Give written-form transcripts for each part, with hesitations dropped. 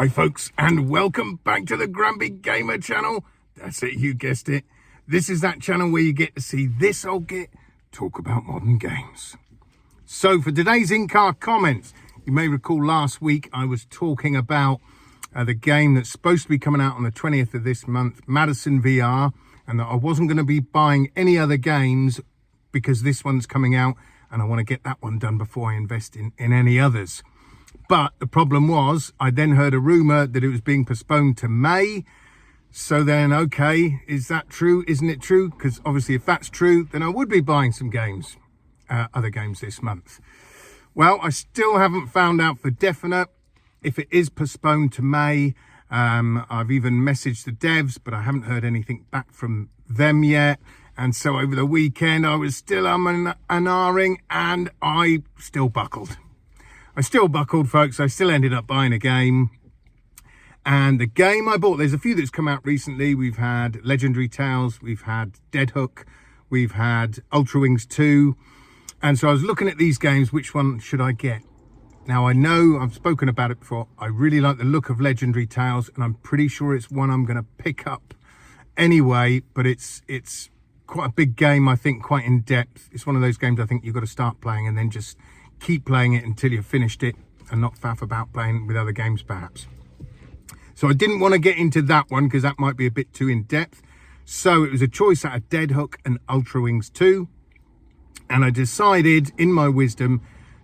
Hi folks, and welcome back to the Grumpy Gamer channel. That's it, you guessed it. This is that channel where you get to see this old git talk about modern games. So for today's in-car comments, you may recall last week I was talking about the game that's supposed to be coming out on the 20th of this month, Madison VR, and that I wasn't going to be buying any other games because this one's coming out and I want to get that one done before I invest in any others. But the problem was, I then heard a rumour that it was being postponed to May. So then, okay, is that true? Isn't it true? Because obviously if that's true, then I would be buying some games, other games this month. Well, I still haven't found out for definite if it is postponed to May. I've even messaged the devs, but I haven't heard anything back from them yet. And so over the weekend, I was still umming and ahhing, and I still buckled. Folks. I still ended up buying a game. And the game I bought, there's a few that's come out recently. We've had Legendary Tales, we've had Dead Hook, we've had Ultrawings 2. And so I was looking at these games, which one should I get? Now, I know I've spoken about it before. I really like the look of Legendary Tales, and I'm pretty sure it's one I'm going to pick up anyway. But it's quite a big game, I think, quite in depth. It's one of those games I think you've got to start playing and then just keep playing it until you've finished it and not faff about playing with other games, perhaps. So I didn't want to get into that one because that might be a bit too in depth. So it was a choice out of Dead Hook and Ultrawings 2. And I decided, in my wisdom,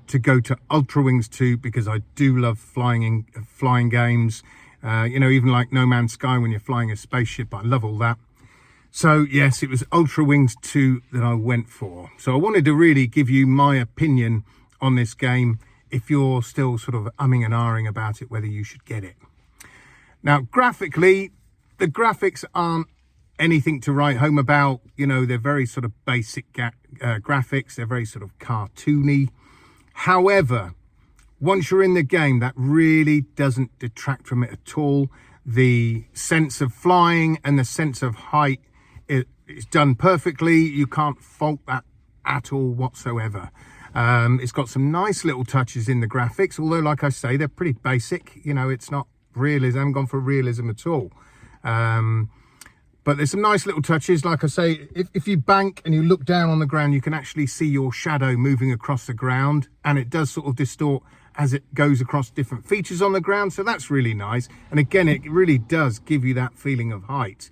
to go to Ultrawings 2 because I do love flying games. Even like No Man's Sky when you're flying a spaceship. I love all that. So yes, it was Ultrawings 2 that I went for. So I wanted to really give you my opinion on this game if you're still sort of umming and ahhing about it, whether you should get it. Now, graphically, the graphics aren't anything to write home about. You know, they're very sort of basic graphics. They're very sort of cartoony. However, once you're in the game, that really doesn't detract from it at all. The sense of flying and the sense of height, it's done perfectly. You can't fault that at all whatsoever. It's got some nice little touches in the graphics, although, like I say, they're pretty basic. You know, it's not realism. I haven't gone for realism at all. But there's some nice little touches. Like I say, if you bank and you look down on the ground, you can actually see your shadow moving across the ground, and it does sort of distort as it goes across different features on the ground. So that's really nice. And again, it really does give you that feeling of height.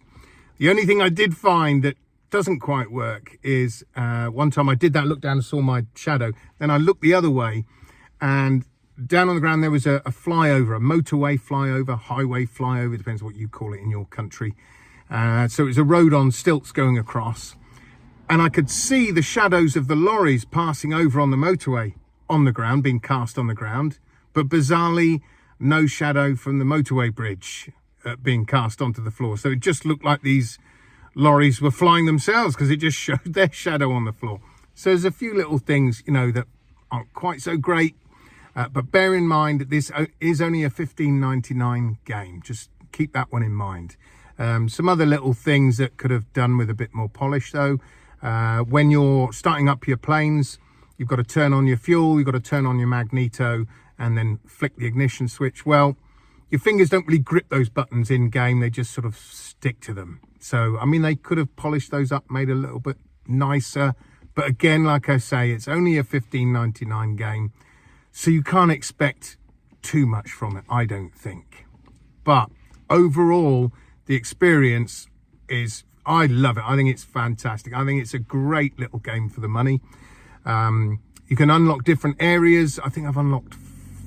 The only thing I did find that doesn't quite work is one time I did that, looked down and saw my shadow. Then I looked the other way, and down on the ground there was a flyover, a motorway flyover, highway flyover, depends what you call it in your country. So it was a road on stilts going across, and I could see the shadows of the lorries passing over on the motorway on the ground, being cast on the ground, but bizarrely no shadow from the motorway bridge being cast onto the floor. So it just looked like these lorries were flying themselves because it just showed their shadow on the floor. So there's a few little things, you know, that aren't quite so great. But bear in mind that this is only a $15.99 game. Just keep that one in mind. Some other little things that could have done with a bit more polish, though. When you're starting up your planes, you've got to turn on your fuel, you've got to turn on your magneto, and then flick the ignition switch. Well, your fingers don't really grip those buttons in game. They just sort of stick to them. So, I mean, they could have polished those up, made a little bit nicer. But again, like I say, it's only a $15.99 game. So you can't expect too much from it, I don't think. But overall, the experience is, I love it. I think it's fantastic. I think it's a great little game for the money. You can unlock different areas. I think I've unlocked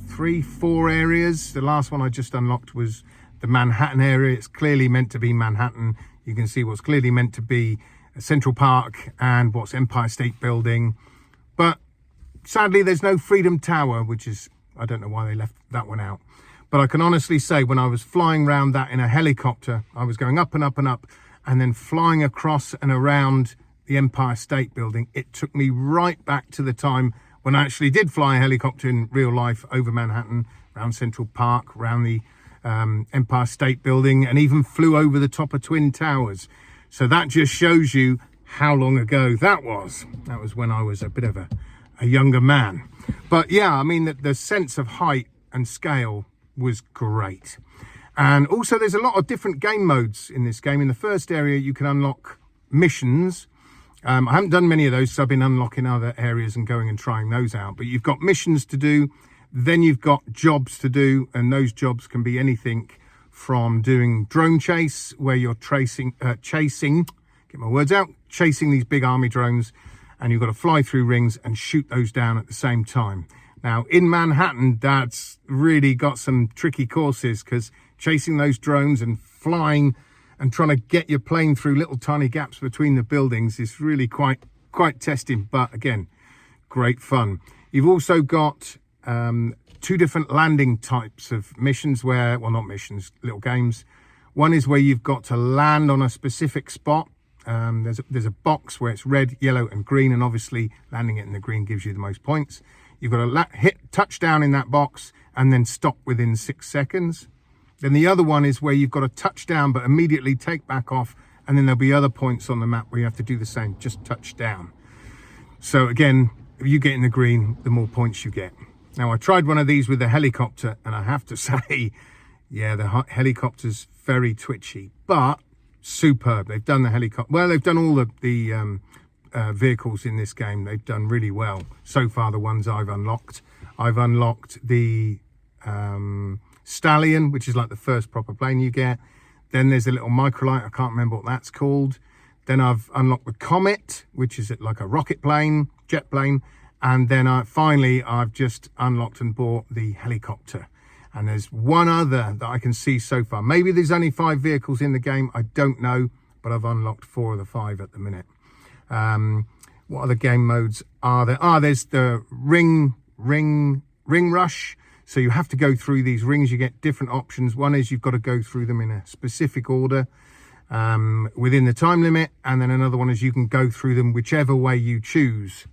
3-4 areas. The last one I just unlocked was the Manhattan area. It's clearly meant to be Manhattan. You can see what's clearly meant to be Central Park and what's Empire State Building. But sadly, there's no Freedom Tower, which is, I don't know why they left that one out. But I can honestly say when I was flying around that in a helicopter, I was going up and up and up and then flying across and around the Empire State Building. It took me right back to the time when I actually did fly a helicopter in real life over Manhattan, around Central Park, around the Empire State Building, and even flew over the top of Twin Towers. So that just shows you how long ago that was. That was when I was a bit of a younger man. But yeah, I mean, the sense of height and scale was great. And also there's a lot of different game modes in this game. In the first area, you can unlock missions. I haven't done many of those, so I've been unlocking other areas and going and trying those out. But you've got missions to do, then you've got jobs to do, and those jobs can be anything from doing drone chase, where you're chasing these big army drones, and you've got to fly through rings and shoot those down at the same time. Now, in Manhattan, that's really got some tricky courses, because chasing those drones and flying and trying to get your plane through little tiny gaps between the buildings is really quite testing, but again, great fun. You've also got two different landing types of missions where, well, not missions, little games. One is where you've got to land on a specific spot. There's a box where it's red, yellow and green, and obviously landing it in the green gives you the most points. You've got to hit touchdown in that box and then stop within 6 seconds. Then the other one is where you've got to touch down but immediately take back off, and then there'll be other points on the map where you have to do the same, just touch down. So again, if you get in the green, the more points you get. Now, I tried one of these with the helicopter, and I have to say, yeah, the helicopter's very twitchy, but superb. They've done the helicopter, well, they've done all the vehicles in this game. They've done really well so far, the ones I've unlocked. I've unlocked the Stallion, which is like the first proper plane you get. Then there's a little microlight, I can't remember what that's called. Then I've unlocked the Comet, which is like a rocket plane, jet plane. And then finally I've just unlocked and bought the helicopter. And there's one other that I can see so far. Maybe there's only 5 vehicles in the game, I don't know, but I've unlocked 4 of the 5 at the minute. What other game modes are there? There's the ring rush. So you have to go through these rings. You get different options. One is you've got to go through them in a specific order within the time limit. And then another one is you can go through them whichever way you choose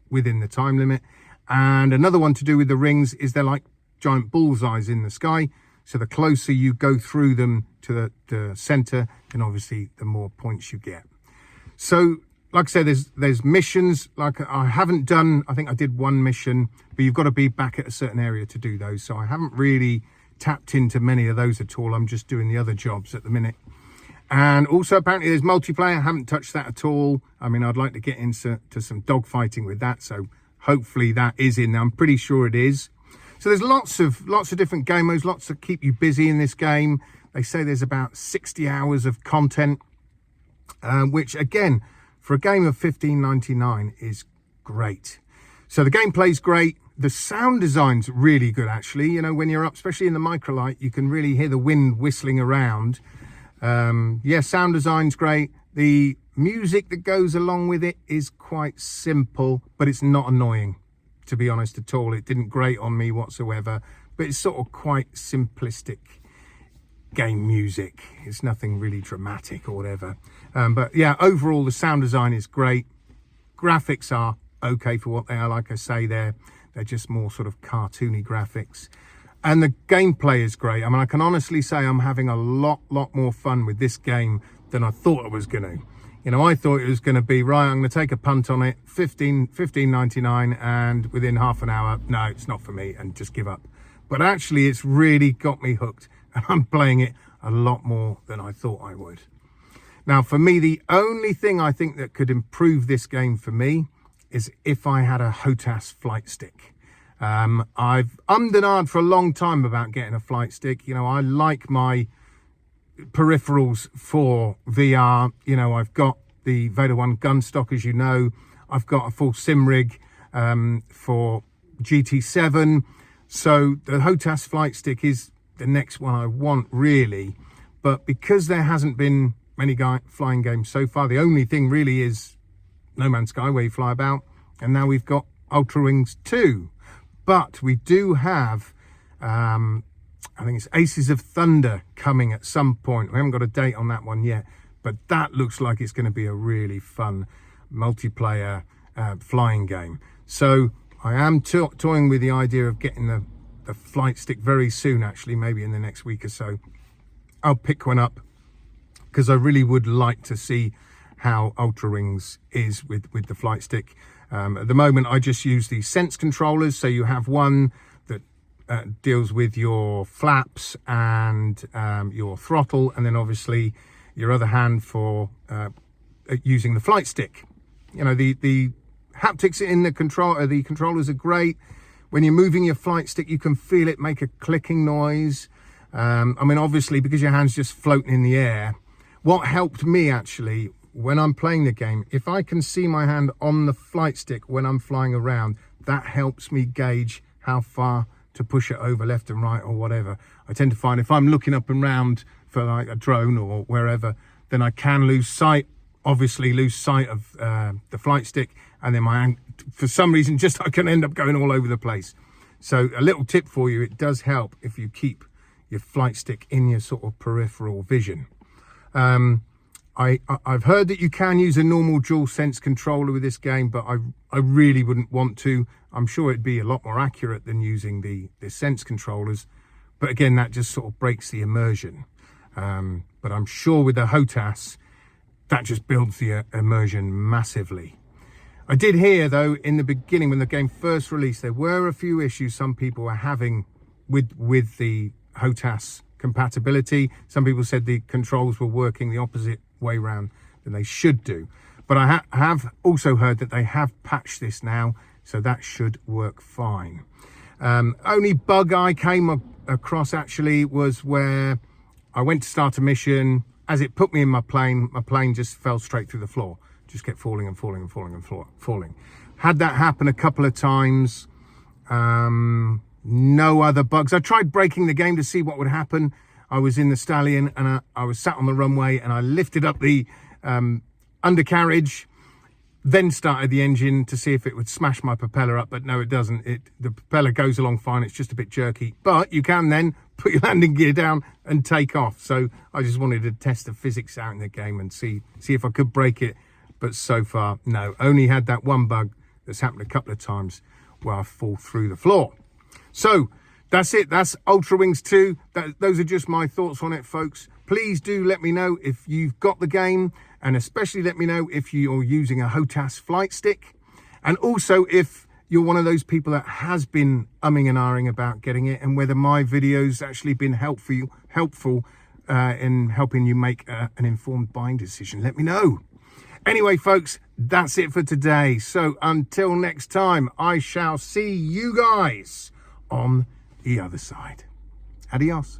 within the time limit. And another one to do with the rings is they're like giant bullseyes in the sky. So the closer you go through them to the center, then obviously the more points you get. So like I said, there's missions. Like I haven't done, I think I did one mission, but you've got to be back at a certain area to do those. So I haven't really tapped into many of those at all. I'm just doing the other jobs at the minute. And also apparently there's multiplayer. I haven't touched that at all. I mean, I'd like to get into some dogfighting with that. So hopefully that is in there. I'm pretty sure it is. So there's lots of different game modes, lots to keep you busy in this game. They say there's about 60 hours of content, which again, for a game of $15.99 is great. So the gameplay's great. The sound design's really good, actually. You know, when you're up, especially in the microlight, you can really hear the wind whistling around. Yeah, sound design's great. The music that goes along with it is quite simple, but it's not annoying, to be honest, at all. It didn't grate on me whatsoever, but it's sort of quite simplistic game music. It's nothing really dramatic or whatever. But yeah, overall the sound design is great. Graphics are okay for what they are. Like I say, they're just more sort of cartoony graphics. And the gameplay is great. I mean, I can honestly say I'm having a lot more fun with this game than I thought I was going to. You know, I thought it was going to be, right, I'm going to take a punt on it, $15.99, and within half an hour, no, it's not for me, and just give up. But actually, it's really got me hooked, and I'm playing it a lot more than I thought I would. Now, for me, the only thing I think that could improve this game for me is if I had a HOTAS flight stick. I've ummed and ahed for a long time about getting a flight stick. You know, I like my peripherals for VR. You know, I've got the Vader 1 gun stock, as you know. I've got a full sim rig for GT7. So the HOTAS flight stick is the next one I want, really. But because there hasn't been many flying games so far, the only thing really is No Man's Sky, where you fly about. And now we've got Ultrawings 2. But we do have, I think it's Aces of Thunder coming at some point. We haven't got a date on that one yet, but that looks like it's going to be a really fun multiplayer flying game. So I am toying with the idea of getting the flight stick very soon, actually, maybe in the next week or so. I'll pick one up because I really would like to see how Ultrawings is with the flight stick. At the moment, I just use the Sense controllers. So you have one that deals with your flaps and your throttle, and then obviously your other hand for using the flight stick. You know, the haptics in the controllers are great. When you're moving your flight stick, you can feel it make a clicking noise. I mean, obviously, because your hand's just floating in the air. What helped me actually when I'm playing the game, if I can see my hand on the flight stick when I'm flying around, that helps me gauge how far to push it over left and right or whatever. I tend to find if I'm looking up and round for like a drone or wherever, then I can lose sight of the flight stick, and then my hand, for some reason, just I can end up going all over the place. So a little tip for you, it does help if you keep your flight stick in your sort of peripheral vision. I've heard that you can use a normal DualSense controller with this game, but I really wouldn't want to. I'm sure it'd be a lot more accurate than using the Sense controllers, but again, that just sort of breaks the immersion. But I'm sure with the HOTAS, that just builds the immersion massively. I did hear, though, in the beginning, when the game first released, there were a few issues some people were having with the HOTAS compatibility. Some people said the controls were working the opposite way round than they should do. But I have also heard that they have patched this now, so that should work fine. Only bug I came across, actually, was where I went to start a mission. As it put me in my plane just fell straight through the floor. Just kept falling and falling and falling and falling. Had that happen a couple of times. No other bugs. I tried breaking the game to see what would happen. I was in the Stallion and I was sat on the runway and I lifted up the undercarriage, then started the engine to see if it would smash my propeller up, but no, it doesn't. The propeller goes along fine. It's just a bit jerky, but you can then put your landing gear down and take off. So I just wanted to test the physics out in the game and see if I could break it. But so far, no. Only had that one bug that's happened a couple of times where I fall through the floor. So that's it. That's Ultrawings 2. Those are just my thoughts on it, folks. Please do let me know if you've got the game, and especially let me know if you're using a HOTAS flight stick, and also if you're one of those people that has been umming and ahhing about getting it, and whether my videos actually been helpful in helping you make an informed buying decision. Let me know. Anyway, folks, that's it for today. So until next time, I shall see you guys on the other side. Adios.